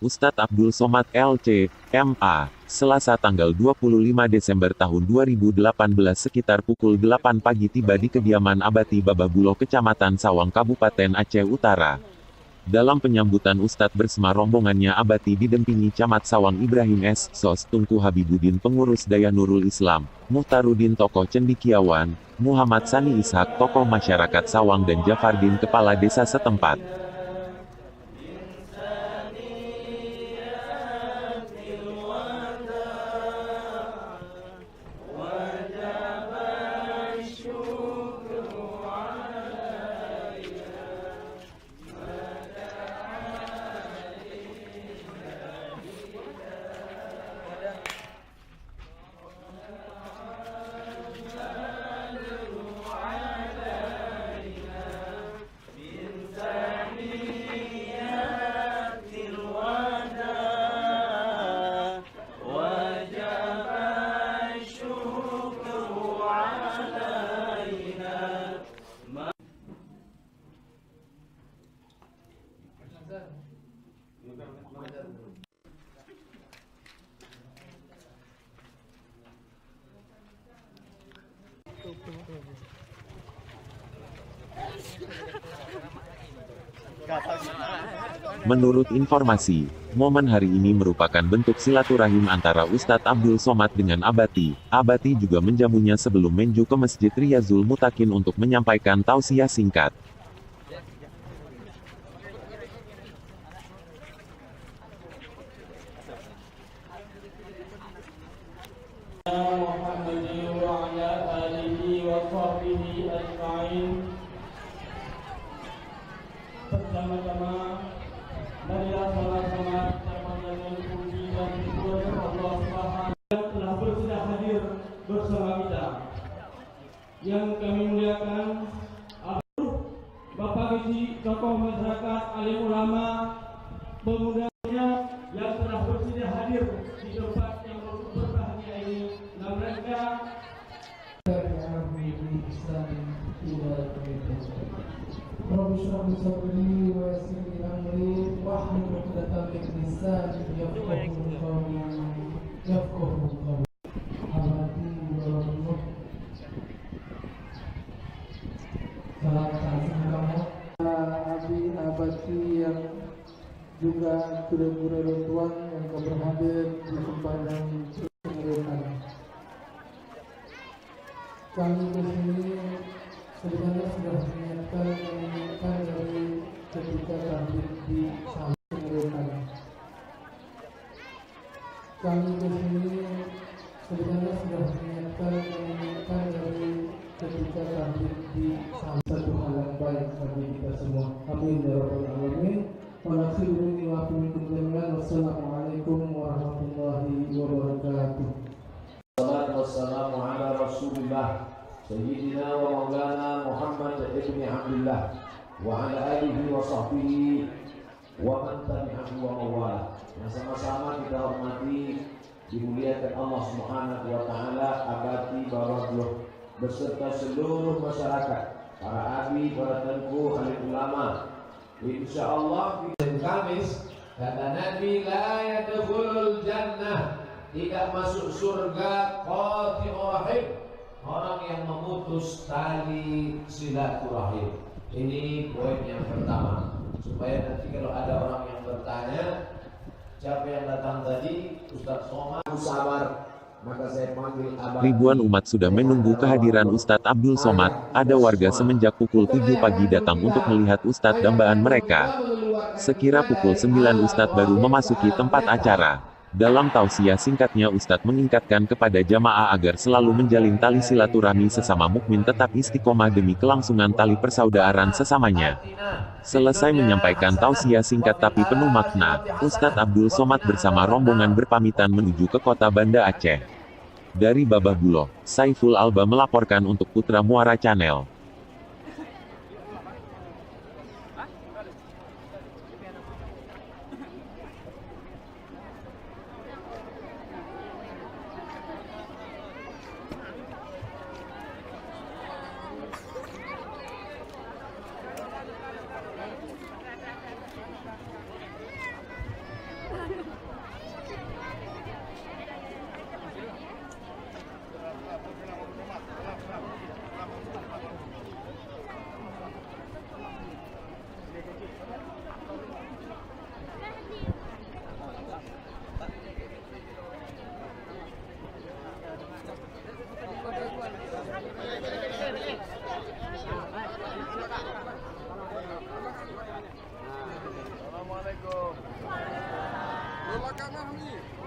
Ustadz Abdul Somad LC, MA, Selasa tanggal 25 Desember tahun 2018 sekitar pukul 8 pagi tiba di kediaman Abati Bababulo Kecamatan Sawang Kabupaten Aceh Utara. Dalam penyambutan Ustadz bersama rombongannya Abati didampingi Camat Sawang Ibrahim S. Sos Tungku Habibudin pengurus Daya Nurul Islam, Muhtarudin tokoh cendikiawan, Muhammad Sani Ishak tokoh masyarakat Sawang dan Jafardin kepala desa setempat. Menurut informasi, momen hari ini merupakan bentuk silaturahim antara Ustadz Abdul Somad dengan Abati. Abati juga menjamunya sebelum menju ke Masjid Riyazul Mutakin untuk menyampaikan tausiah singkat. Pertama-tama, marilah sama-sama kita panjatkan puji dan syukur kepada Allah Subhanahu yang telah bersedia hadir bersama kita. Yang kami muliakan Bapak Gizi, tokoh masyarakat, alim ulama, pemudanya yang telah bersedia hadir di tempat yang berbahagia ini. Dan mereka Rabbi shrah li sadri wa yassir li amri wahlul 'uqdatam min lisani yafqahu qawli. Abati Bababulo, salam kasih kamu Abati yang juga guru-guru tuan yang berhadir di tempat yang memuliakan. Kami di sini sebenarnya sudah mengingatkan dari ketika kami di Sawang. Kami di sini sebenarnya sudah mengingatkan dari ketika kami di Sawang. Satu hal yang baik bagi kita semua. Amin ya rabbal alamin. Wassalamualaikum warahmatullahi wabarakatuh. Wassalamu ala Rasulillah Sayyidina wa Maulana Muhammad ibn Abdullah wa ala alihi wa sahbihi wa man tabi'ahu wa mawala. Yang sama-sama kita hormati, dimuliakan Allah Subhanahu wa taala, Abati Bababulo beserta seluruh masyarakat, para abi, para tengku, alim ulama. Insyaallah di Kamis kata Nabi, la yadkhulul jannah, tidak masuk surga qati'ur rahim, orang yang memutus tali silaturahim. Ini poin yang pertama, supaya nanti kalau ada orang yang bertanya siapa yang datang tadi, Ustadz Somad, sabar, maka saya panggil Abah. Ribuan umat sudah menunggu kehadiran Ustadz Abdul Somad. Ada warga semenjak pukul 7 pagi datang untuk melihat Ustadz dambaan mereka. Sekira pukul 9 Ustadz baru memasuki tempat acara. Dalam tausiah singkatnya Ustadz mengingatkan kepada jamaah agar selalu menjalin tali silaturahmi sesama mukmin tetap istiqomah demi kelangsungan tali persaudaraan sesamanya. Selesai menyampaikan tausiah singkat tapi penuh makna, Ustadz Abdul Somad bersama rombongan berpamitan menuju ke kota Banda Aceh. Dari Babah Buloh, Saiful Alba melaporkan untuk Putra Muara Channel. Assalamualaikum. Belakangan nih.